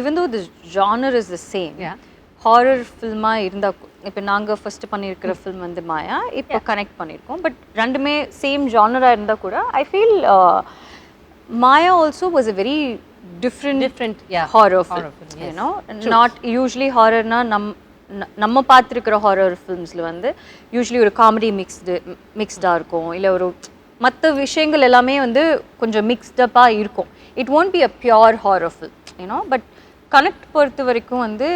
even though the genre is the same, horror film இருந்தா இப்போ நாங்க ஃபர்ஸ்ட் பண்ணியிருக்கிற ஃபிலிம் வந்து மாயா இப்போ கனெக்ட் பண்ணியிருக்கோம் பட் ரெண்டுமே சேம் ஜானரா இருந்தா கூட I feel Maya also was a very different horror film, you know. Not usually horror na நம்ம பார்த்திருக்கிற horror filmsல வந்து usually ஒரு comedy mixed இருக்கும் இல்ல ஒரு மற்ற விஷயங்கள் எல்லாமே வந்து கொஞ்சம் mixed up இருக்கும். It won't be a pure horror film, you know, but connect பொறுத்த வரைக்கும் வந்து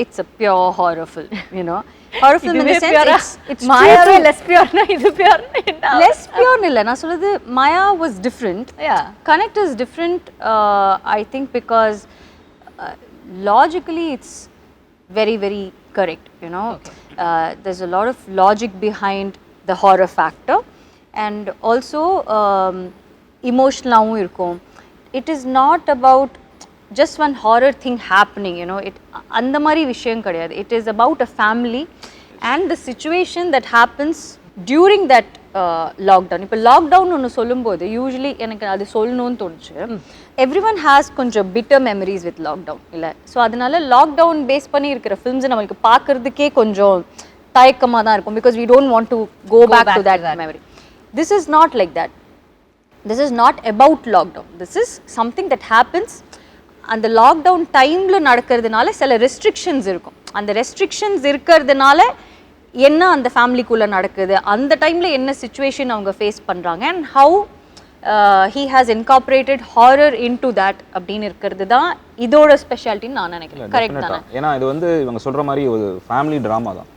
it's a pure horror film, you know. Horror film in the sense it's Maya less pure na idu pure na less pure illa na solradhu Maya was different. Connect is different I think because logically it's very correct, you know. There's a lot of logic behind the horror factor and also emotional avum irukum. It is not about just one horror thing happening, you know. It and mari vishayam kadiyadu. It is about a family and the situation that happens during that lockdown. Ipo lockdown onu solumbodhu usually enakku adu solnonu thonchu. Everyone has konjam bitter memories with lockdown illa. So adanal lockdown base panni irukra films namakku paakradhuke konjam thayakkama da irukum because we don't want to go back to that memory. This is not like that. This is not about lockdown. This is something that happens அந்த lockdown டைம்ல நடக்கிறதுனால சில restrictions இருக்கும் அந்த restrictions இருக்கிறதுனால என்ன அந்த ஃபேமிலிக்குள்ள நடக்குது அந்த டைம்ல என்ன சிச்சுவேஷன் அவங்க ஃபேஸ் பண்றாங்க and how he has incorporated horror into that அப்படினு இருக்குது தான் இதோட ஸ்பெஷாலிட்டி நான் நினைக்கிறேன் கரெக்ட் தானே ஏனா இது வந்து இவங்க சொல்ற மாதிரி ஒரு ஃபேமிலி டிராமா தான்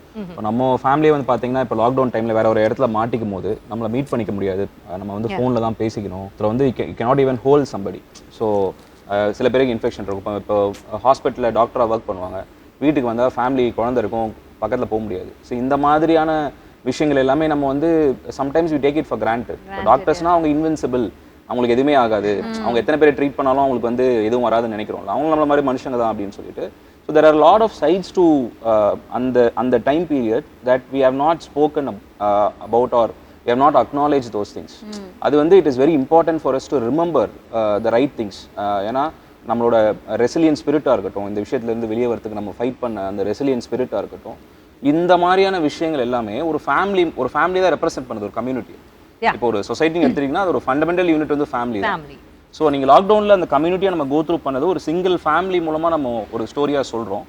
நம்ம ஃபேமிலியே வந்து பாத்தீங்கன்னா இப்போ லாக்டவுன் டைம்ல வேற ஒரு இடத்துல மாட்டிக்கும் போது நம்மள மீட் பண்ணிக்க முடியாது நம்ம வந்து ஃபோன்ல தான் பேசிக்கணும் அப்புறம் வந்து you cannot even hold somebody so சில பேருக்கு இன்ஃபெக்ஷன் இருக்கும் இப்போ ஹாஸ்பிட்டலில் டாக்டராக ஒர்க் பண்ணுவாங்க வீட்டுக்கு வந்தால் ஃபேமிலி குழந்தை இருக்கும் பக்கத்தில் போக முடியாது ஸோ இந்த மாதிரியான விஷயங்கள் எல்லாமே நம்ம வந்து sometimes we take it for granted டாக்டர்ஸ்னால் அவங்க இன்வின்சிபிள் அவங்களுக்கு எதுவுமே ஆகாது அவங்க எத்தனை பேரை ட்ரீட் பண்ணாலும் அவங்களுக்கு வந்து எதுவும் வராதுன்னு நினைக்கிறோம்ல அவங்க நம்மள மாதிரி மனுஷங்க தான் அப்படின்னு சொல்லிட்டு so there are lot of sides to அந்த time period that we have not spoken about or we have not acknowledged those things அது வந்து it is very important for us to remember the right things ஏனா நம்மளோட resilient ஸ்பிரிட்டா இருக்கட்டும் இந்த விஷயத்துல இருந்து வெளியே வரதுக்கு நம்ம ஃபைட் பண்ண அந்த ரெசிலியன்ட் ஸ்பிரிட்டா இருக்கட்டும் இந்த மாதிரியான விஷயங்கள் எல்லாமே ஒரு ஃபேமிலி தான் ரெப்ரசென்ட் பண்ணுது ஒரு கம்யூனிட்டி இப்போ ஒரு சொசைட்டி எடுத்துட்டீங்கன்னா அது ஒரு ஃபண்டமெண்டல் யூனிட் வந்து ஃபேமிலி தான் ஸோ நீங்கள் லாக்டவுனில் அந்த கம்யூனிட்டியை நம்ம கோ த்ரூ பண்ணது ஒரு சிங்கிள் ஃபேமிலி மூலமாக நம்ம ஒரு ஸ்டோரியாக சொல்கிறோம்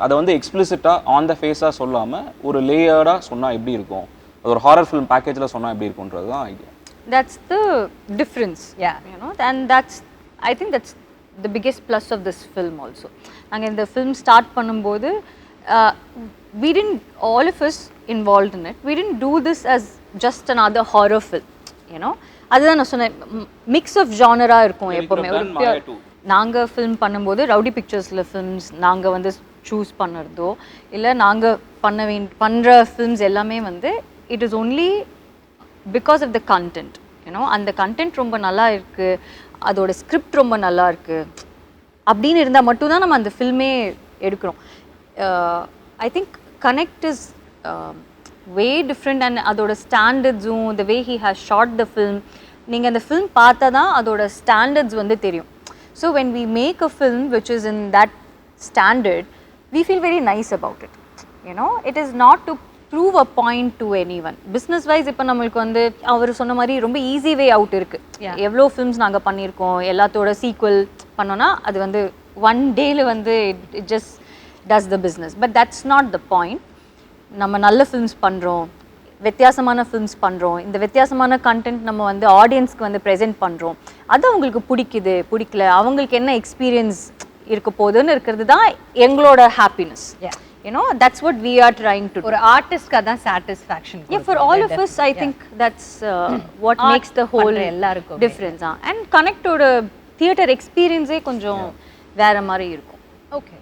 அதை வந்து எக்ஸ்பிளிசிட்டாக ஆன் த ஃபேஸாக சொல்லாமல் ஒரு லேயர்டாக சொன்னால் எப்படி இருக்கும் ஒரு ஹாரர் ஃபிலிம் பேக்கேஜ்ல சொன்னா எப்படி இருக்கும்ன்றது தான் idea that's the difference you know and that's I think that's the biggest plus of this film also நாங்க இந்த film start பண்ணும்போது we didn't all of us involved in it we didn't do this as just another horror film you know அதுதான் நான் சொன்னேன் mix of genre இருக்கும் எப்பவுமே ஒரு நாங்க film பண்ணும்போது ரவுடி பிக்சர்ஸ்ல films நாங்க வந்து choose பண்ணறதோ இல்ல நாங்க பண்ற films எல்லாமே வந்து it is only because of the content you know and the content ரொம்ப நல்லா இருக்கு அதோட ஸ்கிரிப்ட் ரொம்ப நல்லா இருக்கு அப்படினு இருந்தா மட்டும் தான் நம்ம அந்த ஃபில்மே எடுக்கிறோம் I think Connect is way different and அதோட ஸ்டாண்டர்ட்ஸும் the way he has shot the film நீங்க அந்த film பார்த்தா தான் அதோட ஸ்டாண்டர்ட்ஸ் வந்து தெரியும் so when we make a film which is in that standard we feel very nice about it you know it is not to prove a point to anyone business wise இப்ப நமக்கு வந்து அவர் சொன்ன மாதிரி ரொம்ப easy way out இருக்கு எவ்வளவு films நாங்க பண்ணிருக்கோம் எல்லாத்தோட சீக்வல் பண்ணோம்னா அது வந்து one dayல வந்து it just does the business but that's not the point நம்ம நல்ல films பண்றோம் வித்தியாசமான films பண்றோம் இந்த வித்தியாசமான content நம்ம வந்து ஆடியன்ஸ்க்கு வந்து present பண்றோம் அது உங்களுக்கு பிடிக்குது பிடிக்கல அவங்களுக்கு என்ன எக்ஸ்பீரியன்ஸ் இருக்க போகுதுன்னு இருக்குது தான் எங்களோட happiness you know that's what we are trying to do ஒரு artist ka da satisfaction for all of us I think that's what makes the whole difference and Connect oda theater experience e konjam vera mari irukum okay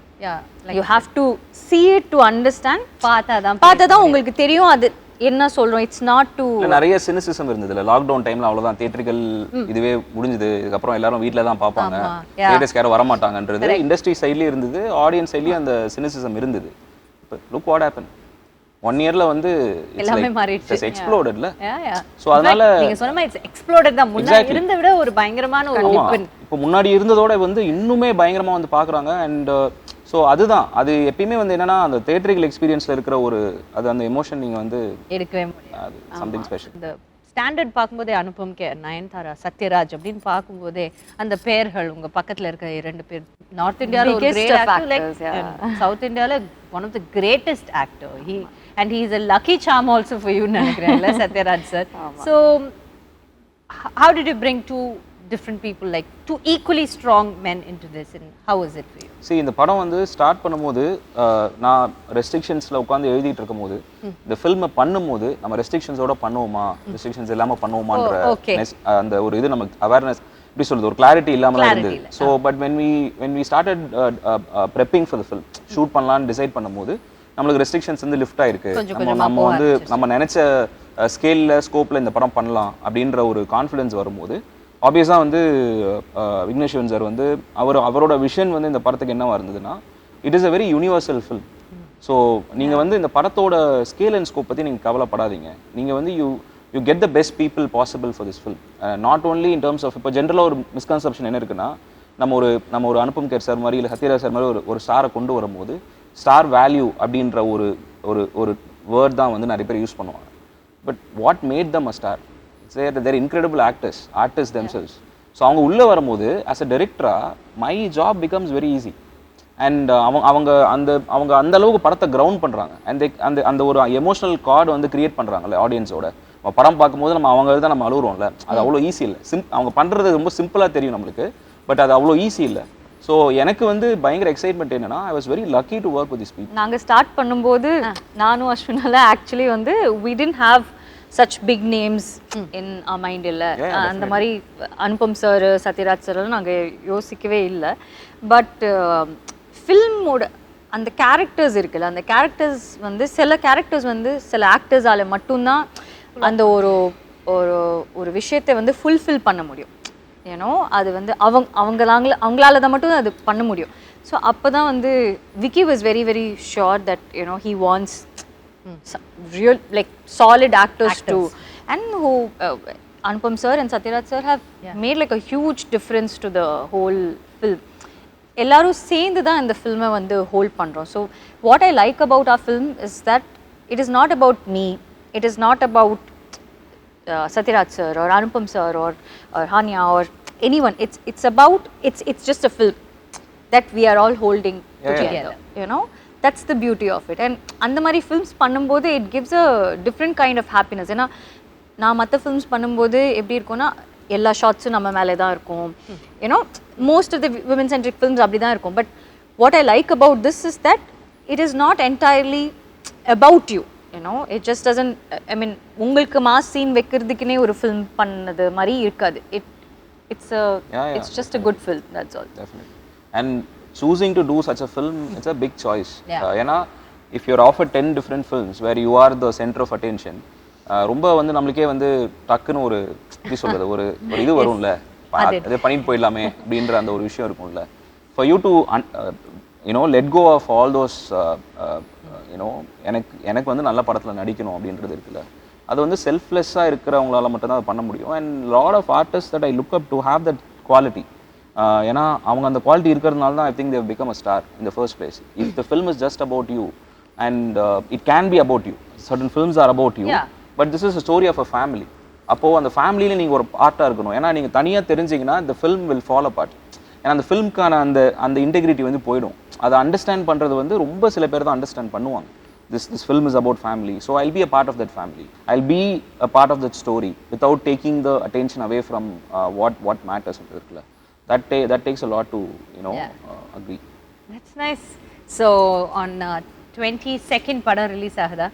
like you have to see it to understand paatha da ungalku theriyum adu என்ன சொல்றோம் it's not to நிறைய சினிசிசம் இருந்ததுல lockdown டைம்ல அவ்வளவுதான் theatrical இதுவே முடிஞ்சது இதுக்கு அப்புறம் எல்லாரும் வீட்ல தான் பாப்பாங்க தியேட்டர்ஸ்க்கு யாரும் வர மாட்டாங்கன்றது இண்டஸ்ட்ரி சைடுலயே இருந்தது ஆடியன்ஸ் சைடுலயே அந்த சினிசிசம் இருந்தது look what happened 1 இயர்ல வந்து எல்லாமே மாறிடுச்சு. இட்ஸ் எக்ஸ்ப்ளோடட்ல. யா சோ அதனால நீங்க சொன்ன மாதிரி இட்ஸ் எக்ஸ்ப்ளோடட் தான். முன்னாடி இருந்த விட ஒரு பயங்கரமான ஒரு ஓபன். இப்போ முன்னாடி இருந்ததோட வந்து இன்னுமே பயங்கரமா வந்து பாக்குறாங்க. அண்ட் ஸோ அதுதான் அது எப்பயுமே வந்து என்னன்னா அந்த தியேட்டரிக்கல் எக்ஸ்பீரியன்ஸ்ல இருக்கிற ஒரு அது அந்த எமோஷன் நீங்க வந்து எடுக்கவே முடியாது. Something special. இந்த ஸ்டாண்டர்ட் பார்க்கும்போதே அனுபம் நயன்தாரா சத்யராஜ் அப்படின்னு பார்க்கும்போதே அந்த பேர்கள் உங்க பக்கத்துல இருக்க 2 பேர் நார்த் இந்தியால ஒரு கிரேட் ஆக்டர், லைக் சவுத் இந்தியால one of the greatest actor. And he is a lucky charm also for you நினைக்கிறேன்ல Sathyaraj sir. So how did you bring two different people, like two equally strong men into this, and how was it for you? See, இந்த படம் வந்து start பண்ணும்போது நான் ரெஸ்ட்ரிக்ஷன்ஸ்ல உட்கார்ந்து எழுதிட்டு இருக்கும்போது இந்த ஃபில்மை பண்ணும்போது நம்ம ரெஸ்ட்ரிக்ஷன்ஸோட பண்ணுவோமா ரெஸ்ட்ரிக்ஷன்ஸ் இல்லாம பண்ணுவோமான்ற அந்த ஒரு இது நமக்கு அவேர்னஸ் எப்படி சொல்றது ஒரு கிளாரிட்டி இல்லாம இருந்தது. So but when we started prepping for the film shoot பண்ணலாம்னு டிசைட் பண்ணும்போது நம்மளுக்கு ரெஸ்ட்ரிக்ஷன்ஸ் வந்து லிஃப்ட் ஆயிருக்கு. நம்ம வந்து நம்ம நினைச்ச ஸ்கேல்ல ஸ்கோப்ல இந்த படம் பண்ணலாம் அப்படின்ற ஒரு கான்ஃபிடன்ஸ் வரும்போது ஆப்வியஸா வந்து விக்னேஷ் சார் வந்து அவரோட விஷன் வந்து இந்த படத்துக்கு என்னவா இருந்ததுன்னா it is a very universal film. So நீங்க வந்து இந்த படத்தோட ஸ்கேல் அண்ட் ஸ்கோப் பத்தி நீங்க கவலைப்படாதீங்க. நீங்க வந்து you get the best people possible for this film. Not only in terms of இப்போ ஜென்ரலாக ஒரு மிஸ்கன்செப்ஷன் என்ன இருக்குன்னா நம்ம ஒரு அனுபம் கேர் சார் மாதிரி இல்லை சத்யராஜ் சார் மாதிரி ஒரு ஸ்டாரை கொண்டு வரும்போது ஸ்டார் வேல்யூ அப்படின்ற ஒரு வேர்ட் தான் வந்து நிறைய பேர் யூஸ் பண்ணுவாங்க. But what made them a star their incredible artist themselves. So அவங்க உள்ளே வரும்போது ஆஸ் அ டைரக்டராக my job becomes very easy. And அவங்க அந்த அளவுக்கு படத்தை கிரவுண்ட் பண்ணுறாங்க. அண்ட் அந்த ஒரு எமோஷனல் கார்டு வந்து கிரியேட் பண்ணுறாங்கல்ல ஆடியன்ஸோட. படம் பார்க்கும்போது நம்ம தான் நம்ம அழுகுறோம்ல, அது அவ்வளோ ஈஸி இல்லை. அவங்க பண்ணுறது ரொம்ப சிம்பிளாக தெரியும் நம்மளுக்கு, பட் அது அவ்வளோ ஈஸி இல்லை. ஸோ எனக்கு வந்து பயங்கர எக்ஸைட்மெண்ட் என்னன்னா I was very lucky to work with this people. நாங்கள் ஸ்டார்ட் பண்ணும்போது நானும் அஸ்வினால ஆக்சுவலி வந்து we didn't have such big names in our mind இல்லை. அந்த மாதிரி அனுபம் சார் சத்யராஜ் சார் நாங்கள் யோசிக்கவே இல்லை. பட் ஃபில்மோட அந்த கேரக்டர்ஸ் இருக்குல்ல, அந்த கேரக்டர்ஸ் வந்து சில கேரக்டர்ஸ் வந்து சில ஆக்டர்ஸால் மட்டும்தான் அந்த ஒரு விஷயத்தை வந்து ஃபுல்ஃபில் பண்ண முடியும். ஏன்னோ அது வந்து அவங்களால தான் மட்டும் அது பண்ண முடியும். ஸோ அப்போ தான் வந்து Vicky was very very sure that he wants real like solid actors too, and who Anupam sir and Satyaraj sir have made like a huge difference to the whole film. எல்லாரும் சேர்ந்து தான் இந்த ஃபில்மை வந்து ஹோல்ட் பண்ணுறோம். So what I like about our film is that it is not about me, it is not about Satyaraj sir or Anupam sir or Hania or anyone. It's about it's just a film that we are all holding together. You know, that's the beauty of it. And அந்த மாதிரி films பண்ணும்போது it gives a different kind of happiness. ஏன்னா நான் மற்ற films பண்ணும்போது எப்படி இருக்கும்னா எல்லா ஷார்ட்ஸும் நம்ம மேலே தான் இருக்கும். You know most of the women centric films அப்படி தான் இருக்கும். But what I like about this is that it is not entirely about you. You know it just doesn't I mean உங்களுக்கு மாஸ் சீன் வைக்கிறதுக்குனே ஒரு ஃபில்ம் பண்ணது மாதிரி இருக்காது. It's just a good film, that's all. Definitely. And choosing to do such a film, it's a big choice. ஏன்னா if you're offered 10 different films where you are the center of attention, ரொம்ப வந்து நம்மளுக்கே வந்து டக்குன்னு ஒரு எப்படி சொல்றது ஒரு இது வரும்ல, அதை பண்ணிட்டு போயிடலாமே அப்படின்ற அந்த ஒரு விஷயம் இருக்கும்ல. For you to let go of all those எனக்கு வந்து நல்ல படத்தில் நடிக்கணும் அப்படின்றது இருக்குல்ல, அது வந்து செல்ஃப்லெஸ்ஸாக இருக்கிறவங்களால மட்டும்தான் அதை பண்ண முடியும். And lot of artist that I look up to have that quality. ஏன்னா அவங்க அந்த குவாலிட்டி இருக்கிறதுனால தான் I think they become a star in the first place. If the film is just about you and it can be about you, certain films are about you, but this is a story of a family. அப்போது அந்த ஃபேமிலியில் நீங்கள் ஒரு பார்ட்டாக இருக்கணும். ஏன்னா நீங்கள் தனியாக தெரிஞ்சிங்கன்னா the film will fall apart. ஏன்னா அந்த ஃபில்முக்கான அந்த இன்டெகிரிட்டி வந்து போயிடும். அதை அண்டர்ஸ்டாண்ட் பண்ணுறது வந்து ரொம்ப சில பேர் தான் அண்டர்ஸ்டாண்ட் பண்ணுவாங்க. This film is about family, so I'll be a part of that family. I'll be a part of that story without taking the attention away from what matters. That takes a lot to agree. That's nice. So on 22nd படம் release ஆகுதா?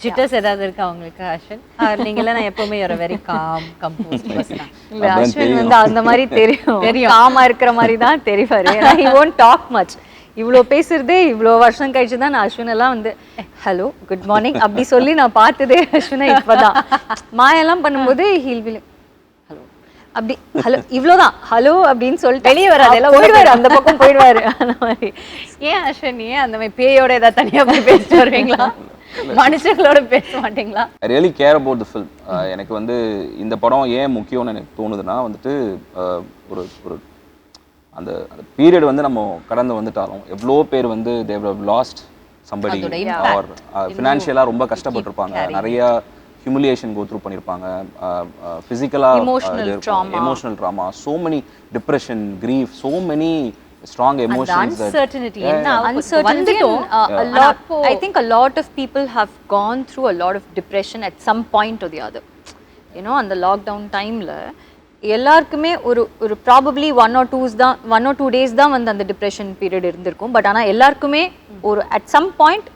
ஜிட்டர்ஸ் ஏதாவது இருக்கா உங்களுக்கு அஸ்வின்? நீங்களே நான் எப்பவுமே ஒரு very com compost person. இல்ல அஸ்வின் வந்து அந்த மாதிரி தெரியும் காமா இருக்கிற மாதிரி தான் தெரிவாரு. he won't talk much. இவ்வளோ பேசுறதே இவ்வளோ வருஷம் கழிச்சு தான் நான் அஸ்வினெல்லாம் வந்து ஹலோ குட் மார்னிங் அப்படி சொல்லி நான் பார்த்ததே அஸ்வினை இப்போதான். மாயெல்லாம் பண்ணும்போது ஹீல் பி ஹலோ அப்படி ஹலோ இவ்வளோதான் ஹலோ அப்படின்னு சொல்லிட்டு வெளியே வராது, எல்லாம் போயிடுவாரு, அந்த பக்கம் போயிடுவாரு. அந்த மாதிரி ஏன் அஸ்வின் ஏன் அந்த மாதிரி பேயோட ஏதாவது தனியாக போய் பேசிட்டு வருவீங்களா? மனுஷங்களோட பேச மாட்டீங்களா? I really care about the film. எனக்கு வந்து இந்த படம் ஏன் முக்கியம்னு எனக்கு தோணுதுன்னா வந்துட்டு ஒரு ஒரு அந்த பீரியட் வந்து நம்ம கடந்து வந்துட்டாலும் எவ்வளோ பேர் வந்து they have lost somebody or ஃபினான்ஷியலாக ரொம்ப கஷ்டப்பட்டிருப்பாங்க, நிறைய ஹியூமிலியேஷன் கோ த்ரூ பண்ணியிருப்பாங்க, ஃபிசிக்கலாக emotional trauma, so many depression, grief, so many strong emotions, uncertainty a lot. I think a lot of people have gone through a lot of depression at some point or the other, you know, on the lockdown time la எல்லாருக்குமே ஒரு probably 1 or 2 days தான் வந்து அந்த depression period இருந்திருக்கும். But ஆனா எல்லாருக்குமே ஒரு at some point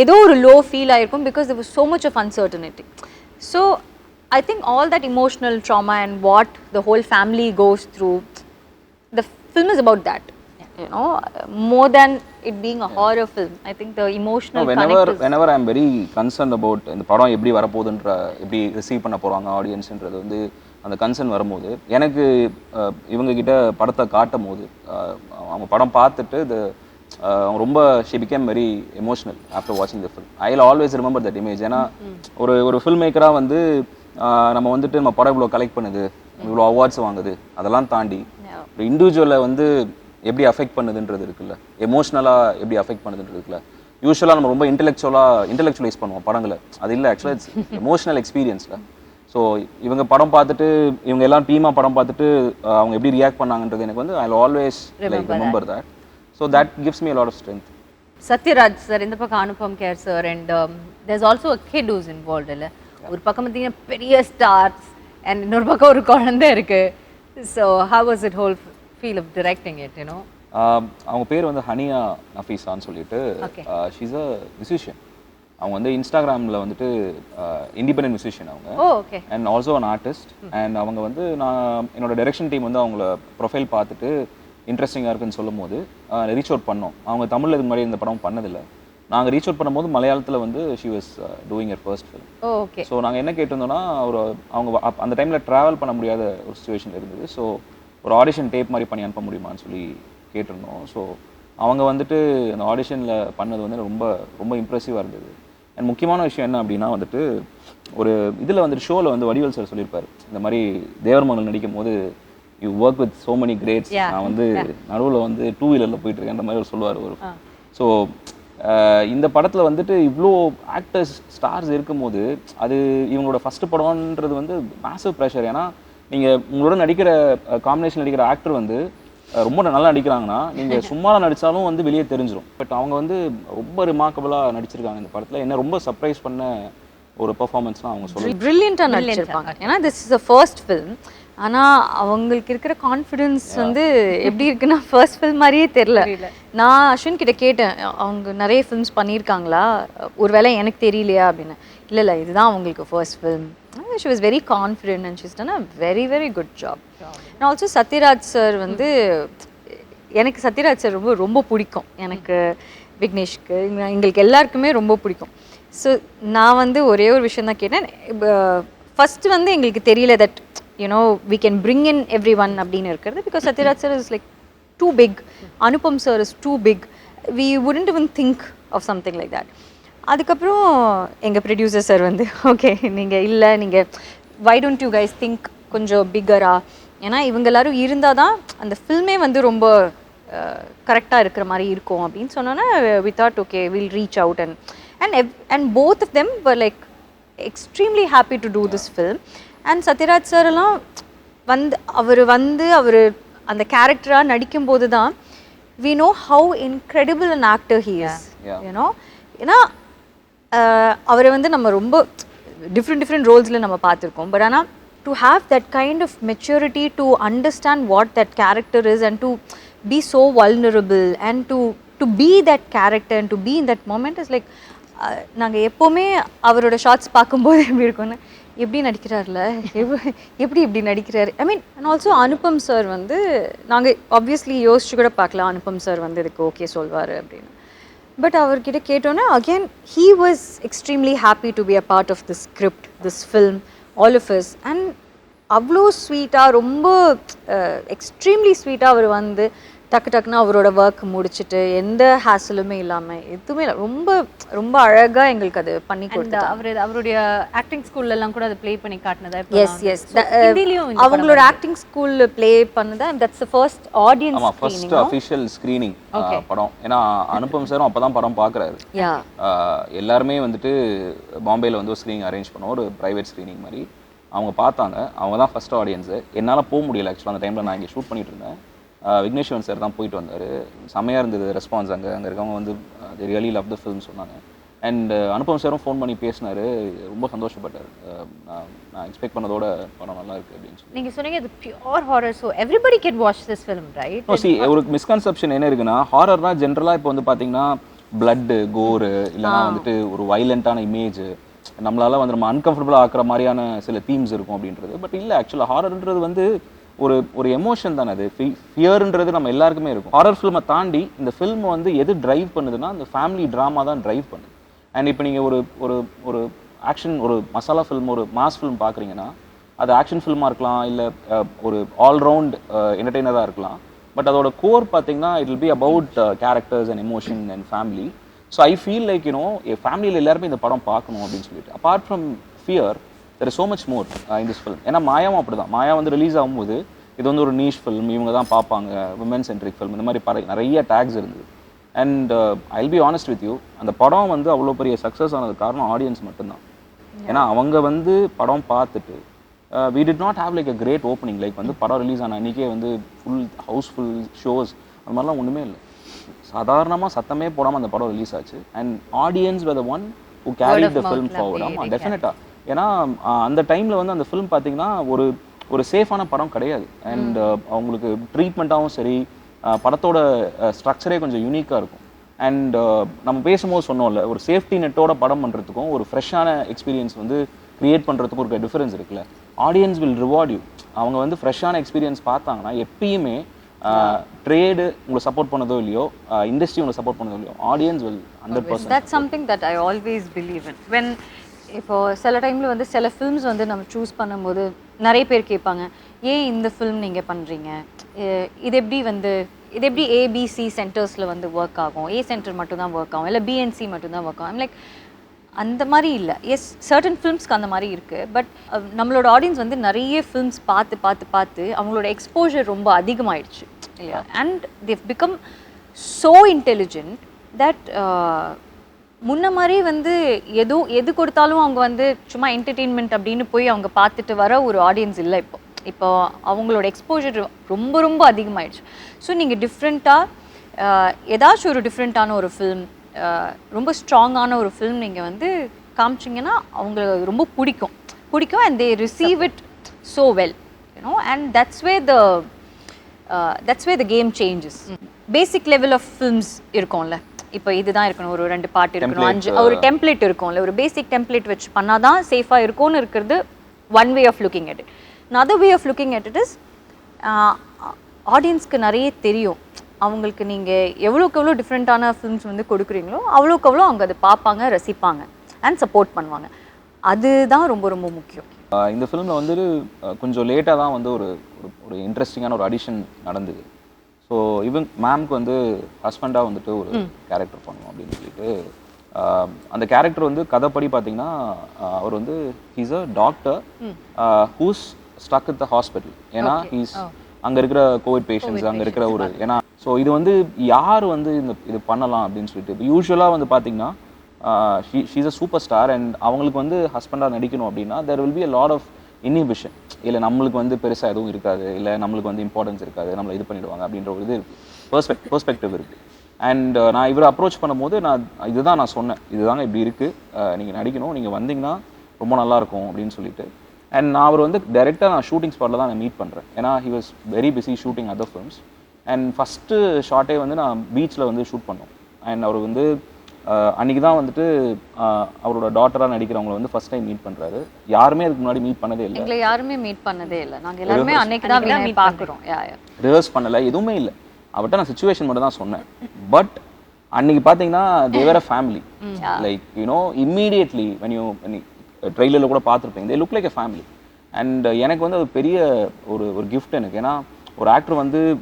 ஏதோ ஒரு low feel ஆயிருக்கும் because there was so much of uncertainty. So I think all that emotional trauma and what the whole family goes through, the film is about that. You know, more than it being a horror film, I think the emotional connect is... whenever I am very concerned about இந்த படம் எப்படி வரப்போகுதுன்ற, எப்படி receive பண்ண போகிறாங்க ஆடியன்ஸ்ன்றது வந்து அந்த concern வரும்போது எனக்கு இவங்க கிட்ட படத்தை காட்டும் போது அவங்க படம் பார்த்துட்டு அவங்க ரொம்ப she became very emotional after watching the film. I will always remember that image. ஏன்னா ஒரு ஃபில்ம் மேக்கராக வந்து நம்ம வந்துட்டு நம்ம படம் இவ்வளோ கலெக்ட் பண்ணுது, இவ்வளோ அவார்ட்ஸ் வாங்குது, அதெல்லாம் தாண்டி ஒரு இண்டிவிஜுவலை வந்து எப்படி அஃபெக்ட் பண்ணுதுன்றது இருக்குல்ல, எமோஷ்னலாக எப்படி அஃபெக்ட் பண்ணுதுன்றது இருக்குல்ல. யூஸ்வலாக நம்ம ரொம்ப இன்டெலெக்சுவலைஸ் பண்ணுவோம் படங்களை, அது இல்லை ஆக்சுவலாக இட்ஸ் எமோஷனல் எக்ஸ்பீரியன்ஸில். ஸோ இவங்க படம் பார்த்துட்டு இவங்க எல்லாம் டீமாக படம் பார்த்துட்டு அவங்க எப்படி ரியாக்ட் பண்ணாங்கன்றது எனக்கு வந்து I will always like remember that. So that gives me a lot of strength. Sathyaraj sir இந்த பக்கம் Anupam care sir and there's also a kid who's involved இல்லை. ஒரு பக்கம் பார்த்தீங்கன்னா பெரிய ஸ்டார்ஸ் அண்ட் இன்னொரு பக்கம் ஒரு குழந்தை இருக்கு. So how was it whole feel of directing it, you know? அவங்க பேர் வந்து ஹனியா நஃபீஸான்னு சொல்லிட்டு, ஷீஸ் அ மியூசிஷியன். அவங்க வந்து இன்ஸ்டாகிராமில் வந்துட்டு இண்டிபெண்டன்ட் மியூசிஷியன் அவங்க, and also an artist. And அவங்க வந்து நான் என்னோட டைரக்ஷன் டீம் வந்து அவங்கள ப்ரொஃபைல் பார்த்துட்டு இன்ட்ரெஸ்டிங்காக இருக்குன்னு சொல்லும் போது ரீச் அவுட் பண்ணோம். அவங்க தமிழில் இது மாதிரி இந்த படம் பண்ணதில்லை. நாங்கள் ரீச் அவுட் பண்ணும்போது மலையாளத்தில் வந்து she was doing your first film. So நாங்கள் என்ன கேட்டிருந்தோம்னா அவங்க அந்த டைமில் ட்ராவல் பண்ண முடியாத ஒரு சுச்சுவேஷன் இருந்தது. ஸோ ஒரு ஆடிஷன் டேப் மாதிரி பண்ணி அனுப்ப முடியுமான்னு சொல்லி கேட்டிருந்தோம். ஸோ அவங்க வந்துட்டு அந்த ஆடிஷனில் பண்ணது வந்து ரொம்ப ரொம்ப இம்ப்ரெசிவாக இருந்தது. அண்ட் முக்கியமான விஷயம் என்ன அப்படின்னா வந்துட்டு ஒரு இதில் வந்துட்டு ஷோவில் வந்து வடிவேல் சார் சொல்லியிருப்பார், இந்த மாதிரி தேவர் மகள் நடிக்கும் போது you work with so many greats, நான் வந்து நடுவில் வந்து 2 வீலரில் போயிட்டுருக்கேன் அந்த மாதிரி ஒரு சொல்லுவார் ஒரு. ஸோ இந்த படத்தில் வந்துட்டு இவ்வளோ ஆக்டர்ஸ் ஸ்டார்ஸ் இருக்கும்போது அது இவங்களோட ஃபஸ்ட்டு படம்ன்றது வந்து மேசிவ் ப்ரெஷர். ஏன்னா நீங்கள் உங்களோட நடிக்கிற காம்பினேஷன் நடிக்கிற ஆக்டர் வந்து ரொம்ப நல்லா நடிக்கிறாங்கன்னா நீங்கள் சும்மா நடித்தாலும் வந்து வெளியே தெரிஞ்சிடும். பட் அவங்க வந்து ரொம்ப ரிமார்க்கபிளாக நடிச்சிருக்காங்க இந்த படத்தில். என்ன ரொம்ப சர்ப்ரைஸ் பண்ண ஒரு பெர்ஃபார்மன்ஸ்லாம் அவங்க சொல்லுவாங்க, பிரில்லியண்ட்டாக நடிச்சிருப்பாங்க. ஏன்னா this is a first film. ஆனால் அவங்களுக்கு இருக்கிற கான்ஃபிடென்ஸ் வந்து எப்படி இருக்குன்னா ஃபர்ஸ்ட் ஃபில்ம் மாதிரியே தெரில. நான் அஸ்வின் கிட்ட கேட்டேன், அவங்க நிறைய ஃபில்ம்ஸ் பண்ணியிருக்காங்களா, ஒரு வேளை எனக்கு தெரியலையா அப்படின்னு. இல்லை இதுதான் அவங்களுக்கு first film. She was very confident and she's done a very very good job. And also Sathyaraj sir வந்து எனக்கு சத்யராஜ் சார் ரொம்ப ரொம்ப பிடிக்கும். எனக்கு விக்னேஷ்க்கு எங்களுக்கு எல்லாருக்குமே ரொம்ப பிடிக்கும். ஸோ நான் வந்து ஒரே ஒரு விஷயம் தான் கேட்டேன். ஃபஸ்ட்டு வந்து எங்களுக்கு தெரியல that you know we can bring in everyone அப்படின்னு இருக்கிறது. because Sathyaraj sir is like too big, Anupam sir is too big, we wouldn't even think of something like that. அதுக்கப்புறம் எங்கள் ப்ரொடியூசர் சார் வந்து ஓகே நீங்கள் why don't you guys think கொஞ்சம் பிக்கரா, ஏன்னா இவங்க எல்லாரும் இருந்தால் தான் அந்த ஃபில்மே வந்து ரொம்ப கரெக்டாக இருக்கிற மாதிரி இருக்கும் அப்படின்னு சொன்னோன்னா we thought okay we'll reach out and both of them were like extremely happy to do this film. and Sathyaraj sir எல்லாம் அவர் அந்த கேரக்டராக நடிக்கும்போது தான் we know how incredible an actor he is. you know, ஏன்னா அவரை வந்து நம்ம ரொம்ப டிஃப்ரெண்ட் ரோல்ஸில் நம்ம பார்த்துருக்கோம். பட் ஆனால் to have that kind of maturity to understand what that character is and to be so vulnerable and to be that character and to be in that moment is like நாங்கள் எப்போவுமே அவரோட shorts பார்க்கும்போது எப்படி இருக்கும்னு எப்படி நடிக்கிறார்ல இப்படி நடிக்கிறாரு. I mean and also Anupam sir வந்து நாங்கள் ஆப்வியஸ்லி யோசிச்சு கூட பார்க்கலாம் அனுபம் சார் வந்து இதுக்கு ஓகே சொல்வார் அப்படின்னு. பட் அவர்கிட்ட கேட்டோன்னே again he was extremely happy to be a part of this script, this film, all of us. and அவ்வளோ ஸ்வீட்டாக ரொம்ப எக்ஸ்ட்ரீம்லி ஸ்வீட்டாக அவர் வந்து டக்கு டக்குன்னு அவரோட ஒர்க் முடிச்சுட்டு எந்த ஹேசலுமே இல்லாமல் எதுவுமே இல்லை, ரொம்ப ரொம்ப அழகாக எங்களுக்கு அது பண்ணி கொடுத்தாங்க. அவருடைய ஆக்டிங் ஸ்கூல்ல எல்லாம் கூட அதை ப்ளே பண்ணி காட்டினதா? எஸ் எஸ், அவங்களோட ஆக்டிங் ஸ்கூல்ல ப்ளே பண்ணதா. That's the first audience screening, first official screening படம். ஏன்னா அனுபம் சாரும் அப்பதான் படம் பார்க்குறாரு. எல்லாருமே வந்துட்டு பாம்பேல வந்து ஒரு ஸ்கிரீனிங் அரேஞ்ச் பண்ணோம், ஒரு பிரைவேட் ஸ்கிரீனிங் மாதிரி. அவங்க பார்த்தாங்க, அவங்க தான் ஃபர்ஸ்ட் ஆடியன்ஸு. என்னால் போக முடியல ஆக்சுவலாக, அந்த டைமில் நான் இங்கே ஷூட் பண்ணிட்டு இருந்தேன். விக்னேஷ் சார் தான் போயிட்டு வந்தார். செம்மையாக இருந்தது ரெஸ்பான்ஸ். அங்கே இருக்கவங்க வந்து they really love the film சொன்னாங்க. அண்ட் அனுபம் சாரும் ஃபோன் பண்ணி பேசினார், ரொம்ப சந்தோஷப்பட்டார். நான் எக்ஸ்பெக்ட் பண்ணதோட படம் நல்லா இருக்குது அப்படின்னு சொல்லி. நீங்கள் சொன்னீங்க இது pure horror, so everybody can watch this film, right? C, ஒரு மிஸ்கன்செப்ஷன் என்ன இருக்குன்னா, ஹாரர்னா ஜென்ரலாக இப்போ வந்து பார்த்தீங்கன்னா பிளட்டு, கோரு, இல்லைனா வந்துட்டு ஒரு வைலண்ட்டான இமேஜ், நம்மளால வந்து நம்ம அன்கம்ஃபர்டபுளாக ஆக்குற மாதிரியான சில தீம்ஸ் இருக்கும் அப்படின்றது. பட் இல்லை, ஆக்சுவலாக ஹாரர்ன்றது வந்து ஒரு எமோஷன் தானே. அது ஃபியர்ன்றது நம்ம எல்லாருக்குமே இருக்கும். ஹாரர் ஃபில்மை தாண்டி இந்த ஃபில்ம் வந்து எது டிரைவ் பண்ணுதுன்னா, அந்த ஃபேமிலி ட்ராமா தான் டிரைவ் பண்ணுது. அண்ட் இப்போ நீங்கள் ஒரு ஆக்ஷன், ஒரு மசாலா ஃபில்ம், ஒரு மாஸ் ஃபில்ம் பார்க்குறீங்கன்னா, அது ஆக்ஷன் ஃபில்மாக இருக்கலாம், இல்லை ஒரு ஆல்ரவுண்ட் என்டர்டெய்னராக இருக்கலாம். பட் அதோட கோர் பார்த்தீங்கன்னா it will be about characters and emotion and family. So I feel like ஃபேமிலியில் எல்லாருமே இந்த படம் பார்க்கணும் அப்படின்னு சொல்லிட்டு. Apart from fear there is so much more in this film. ஏன்னா மாயாவும் அப்படி தான். மாயா வந்து ரிலீஸ் ஆகும்போது இது வந்து ஒரு நீஷ் ஃபில்ம், இவங்க தான் பார்ப்பாங்க, விமன் சென்ட்ரிக் ஃபில்ம், இந்த மாதிரி நிறைய டேக்ஸ் இருந்தது. And I will be honest with you, அந்த படம் வந்து அவ்வளோ பெரிய சக்ஸஸ் ஆனது காரணம் ஆடியன்ஸ் மட்டும்தான். ஏன்னா அவங்க வந்து படம் பார்த்துட்டு we did not have like a great opening, like வந்து படம் ரிலீஸ் ஆன அன்றைக்கே வந்து ஃபுல் ஹவுஸ்ஃபுல் ஷோஸ் அந்த மாதிரிலாம் ஒன்றுமே இல்லை. சாதாரணமாக சத்தமே போடாமல் அந்த படம் ரிலீஸ் ஆச்சு. And audience were the one who carried the film forward. ஆமாம், டெஃபினட்டாக. ஏன்னா அந்த டைமில் வந்து அந்த ஃபிலிம் பார்த்தீங்கன்னா ஒரு சேஃபான படம் கிடையாது. அண்ட் அவங்களுக்கு ட்ரீட்மெண்ட்டாகவும் சரி, படத்தோட ஸ்ட்ரக்சரே கொஞ்சம் யூனிக்காக இருக்கும். அண்ட் நம்ம பேசும்போது சொன்னோம்ல, ஒரு சேஃப்டி நெட்டோட படம் பண்ணுறதுக்கும் ஒரு ஃப்ரெஷ்ஷான எக்ஸ்பீரியன்ஸ் வந்து க்ரியேட் பண்ணுறதுக்கும் ஒரு டிஃபரன்ஸ் இருக்குல்ல. Audience will reward you. அவங்க வந்து ஃப்ரெஷ்ஷான எக்ஸ்பீரியன்ஸ் பார்த்தாங்கன்னா, எப்பயுமே ட்ரேடு உங்களை சப்போர்ட் பண்ணதோ இல்லையோ, இண்டஸ்ட்ரி உங்களை சப்போர்ட் பண்ணதோ இல்லையோ, audience will 100%. That's something that I always believe in. When இப்போ சில டைமில் வந்து சில ஃபில்ம்ஸ் வந்து நம்ம சூஸ் பண்ணும்போது நிறைய பேர் கேட்பாங்க, ஏன் இந்த ஃபில்ம் நீங்கள் பண்ணுறீங்க, இது எப்படி ஏபிசி சென்டர்ஸில் வந்து ஒர்க் ஆகும், ஏ சென்டர் மட்டும் தான் ஒர்க் ஆகும், இல்லை பிஎன்சி மட்டும் தான் ஒர்க் ஆகும். லைக் அந்த மாதிரி இல்லை. எஸ், சர்டன் ஃபில்ம்ஸ்க்கு அந்த மாதிரி இருக்குது. பட் நம்மளோட ஆடியன்ஸ் வந்து நிறைய ஃபில்ம்ஸ் பார்த்து அவங்களோட எக்ஸ்போஜர் ரொம்ப அதிகமாகிடுச்சு இல்லையா. And they become so intelligent that முன்ன மாதிரி வந்து எது கொடுத்தாலும் அவங்க வந்து சும்மா என்டர்டெயின்மெண்ட் அப்படின்னு போய் அவங்க பார்த்துட்டு வர ஒரு ஆடியன்ஸ் இல்லை. இப்போ அவங்களோட எக்ஸ்போஜர் ரொம்ப ரொம்ப அதிகமாகிடுச்சு. ஸோ நீங்கள் டிஃப்ரெண்ட்டாக ஏதாச்சும் ஒரு டிஃப்ரெண்ட்டான ஒரு ஃபில்ம், ரொம்ப ஸ்ட்ராங்கான ஒரு ஃபில்ம் நீங்கள் வந்து காமிச்சிங்கன்னா அவங்களுக்கு ரொம்ப பிடிக்கும் and they receive it so well, and that's way the game changes. Basic level of films இருக்கும்ல, இப்போ இதுதான் இருக்கணும், ஒரு 2 பாட்டு இருக்கணும், 5 ஒரு டெம்ப்ளேட் இருக்கும்ல, ஒரு பேசிக் டெம்ப்ளேட் வச்சு பண்ணால் தான் சேஃபாக இருக்கும்னு இருக்கிறது one way of looking at it. another way of looking at it is ஆடியன்ஸ்க்கு நிறைய தெரியும். அவங்களுக்கு நீங்கள் எவ்வளோக்கு டிஃப்ரெண்ட்டான ஃபிலிம்ஸ் வந்து கொடுக்குறீங்களோ அவ்வளோக்கு அவங்க அதை பார்ப்பாங்க, ரசிப்பாங்க அண்ட் சப்போர்ட் பண்ணுவாங்க. அதுதான் ரொம்ப ரொம்ப முக்கியம். இந்த ஃபிலிமில் வந்து கொஞ்சம் லேட்டாக தான் வந்து ஒரு இன்ட்ரெஸ்டிங்கான ஒரு அடிஷன் நடந்தது. ஸோ மேம்க்கு வந்து ஹஸ்பண்டாக வந்துட்டு ஒரு கேரக்டர் பண்ணணும் அப்படின்னு சொல்லிட்டு, அந்த கேரக்டர் வந்து கதைப்படி பார்த்தீங்கன்னா அவர் வந்து he's a doctor who's stuck it the hospital. ஏன்னா அங்கே இருக்கிற கோவிட் பேஷண்ட்ஸ், அங்கே இருக்கிற ஒரு ஏன்னா ஸோ இது வந்து யார் வந்து இது பண்ணலாம் அப்படின்னு சொல்லிட்டு, யூஸ்வலாக வந்து பார்த்தீங்கன்னா she's a super star and அவங்களுக்கு வந்து ஹஸ்பண்டாக நடிக்கணும் அப்படின்னா there will be a lot of inhibition. இல்லை நம்மளுக்கு வந்து பெருசாக எதுவும் இருக்காது, இல்லை நம்மளுக்கு வந்து இம்பார்ட்டன்ஸ் இருக்காது, நம்மளை இது பண்ணிவிடுவாங்க அப்படின்ற ஒரு இது பெர்ஸ்பெக்டிவ் இருக்குது. அண்ட் நான் இவரை அப்ரோச் பண்ணும்போது இதுதான் நான் சொன்னேன், இதுதாங்க இப்படி இருக்குது, நீங்கள் நடிக்கணும், நீங்கள் வந்தீங்கன்னா ரொம்ப நல்லாயிருக்கும் அப்படின்னு சொல்லிட்டு. அண்ட் நான் அவர் வந்து டைரெக்டாக நான் ஷூட்டிங் ஸ்பாட்டில் தான் நான் மீட் பண்ணுறேன். ஏன்னா he was very busy shooting other films. And first ஷார்ட்டே வந்து நான் பீச்சில் வந்து ஷூட் பண்ணோம். அண்ட் அவர் வந்து அன்றைக்கி தான் வந்துட்டு அவரோட டாட்டராக நடிக்கிறவங்களை வந்து ஃபஸ்ட் டைம் மீட் பண்ணுறாரு. யாருமே அதுக்கு முன்னாடி மீட் பண்ணதே இல்லை. எங்களை யாருமே மீட் பண்ணதே இல்லை. நாங்கள் எல்லாருமே அன்னைக்கு தான் மீட் பார்க்குறோம். ரிஹர்ஸ் பண்ணலை, எதுவுமே இல்லை. அவர்கிட்ட நான் சிச்சுவேஷன் மட்டும் தான் சொன்னேன். பட் அன்னைக்கு பார்த்தீங்கன்னா தேவர் அ ஃபேமிலி. லைக் இம்மீடியட்லி ட்ரெய்லரில் கூட பார்த்துருப்பீங்க, they look like a family. And எனக்கு வந்து அது பெரிய ஒரு கிஃப்ட் எனக்கு. ஏன்னா ஒரு ஆக்டர்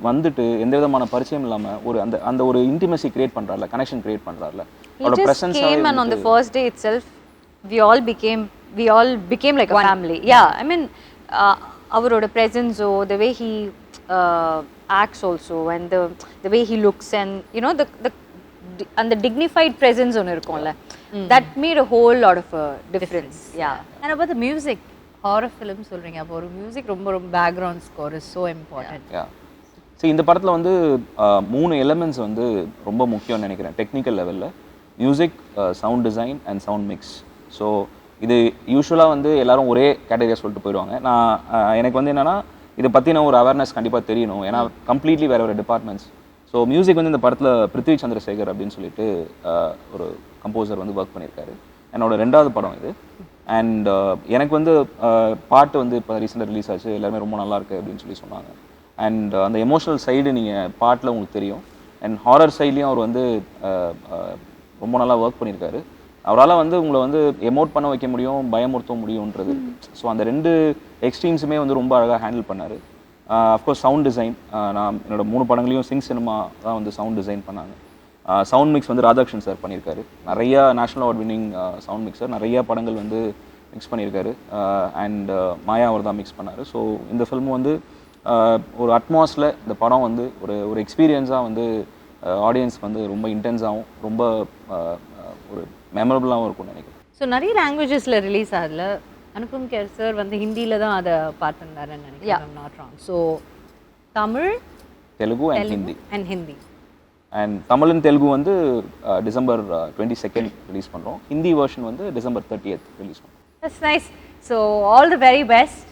வந்துட்டு எந்த விதமான பரிச்சயம் இல்லாமல் ஒரு அந்த ஒரு இன்டிமசி கிரியேட் பண்ணுறாருல, கனெக்ஷன் கிரியேட் பண்ணுறாருல, அவரோட presence came and on the first day itself we all became like a family. Yeah, I mean அவரோட presence or the way he acts also and the way he looks and you know the and the dignified presence on இருக்கும்ல, that made a whole lot of a difference. Yeah. And about the music, horror film சொல்றீங்க, அப்போ ஒரு music ரொம்ப background score is so important. Yeah. See, இந்த படத்தில் 3 elements ரொம்ப முக்கியம்னு நினைக்கிறேன் டெக்னிக்கல் லெவலில். Music, sound design and sound mix. So இது யூஸ்வலாக எல்லாரும் ஒரே கேட்டகரியாக சொல்லிட்டு போயிடுவாங்க. எனக்கு என்னென்னா இதை பற்றின ஒரு அவேர்னஸ் கண்டிப்பாக தெரியணும், ஏன்னா கம்ப்ளீட்லி வேறு ஒரு டிபார்ட்மெண்ட்ஸ். ஸோ மியூசிக் இந்த படத்தில் பிருத்வி சந்திரசேகர் அப்படின்னு சொல்லிட்டு ஒரு கம்போசர் ஒர்க் பண்ணியிருக்காரு. என்னோட 2வது படம் இது. அண்ட் எனக்கு பாட்டு இப்போ ரீசெண்டாக ரிலீஸ் ஆச்சு, எல்லாருமே ரொம்ப நல்லா இருக்கு அப்படின்னு சொன்னாங்க. அண்ட் அந்த எமோஷனல் சைடு நீங்கள் பாட்டில் உங்களுக்கு தெரியும். அண்ட் ஹாரர் சைட்லேயும் அவர் ரொம்ப நல்லா ஒர்க் பண்ணியிருக்காரு. அவரால் உங்களை எமோட் பண்ண வைக்க முடியும், பயமுறுத்த முடியுன்றது. ஸோ அந்த 2 எக்ஸ்ட்ரீம்ஸுமே ரொம்ப அழகாக ஹேண்டில் பண்ணார். அஃப்கோர்ஸ் சவுண்ட் டிசைன், நான் என்னோட 3 படங்களையும் சிங் சினிமா தான் சவுண்ட் டிசைன் பண்ணாங்க. சவுண்ட் மிக்ஸ் ராதாகிருஷ்ணன் சார் பண்ணியிருக்காரு. நிறையா national award winning sound mixer, நிறையா படங்கள் மிக்ஸ் பண்ணியிருக்காரு. அண்ட் மாயா அவர் தான் மிக்ஸ் பண்ணார். ஸோ இந்த ஃபில்ம் ஒரு அட்மாஸில் இந்த படம் ஒரு எக்ஸ்பீரியன்ஸாக ஆடியன்ஸ் ரொம்ப இன்டென்ஸாகவும் ரொம்ப ஒரு மெமரபுளாகவும் இருக்கும்னு நினைக்கிறேன். ஸோ நிறைய லாங்குவேஜஸில் ரிலீஸ் ஆகல. அனுபம் கேர் சார் ஹிந்தியில் தான் அதை பார்த்துருந்தாருன்னு நினைக்கிறேன். Not wrong. So Tamil, Telugu and Hindi. And Tamil and Telugu December 22 release பண்ணுறோம். Hindi version December 30th release பண்ணுறோம். That's nice. So all the very best.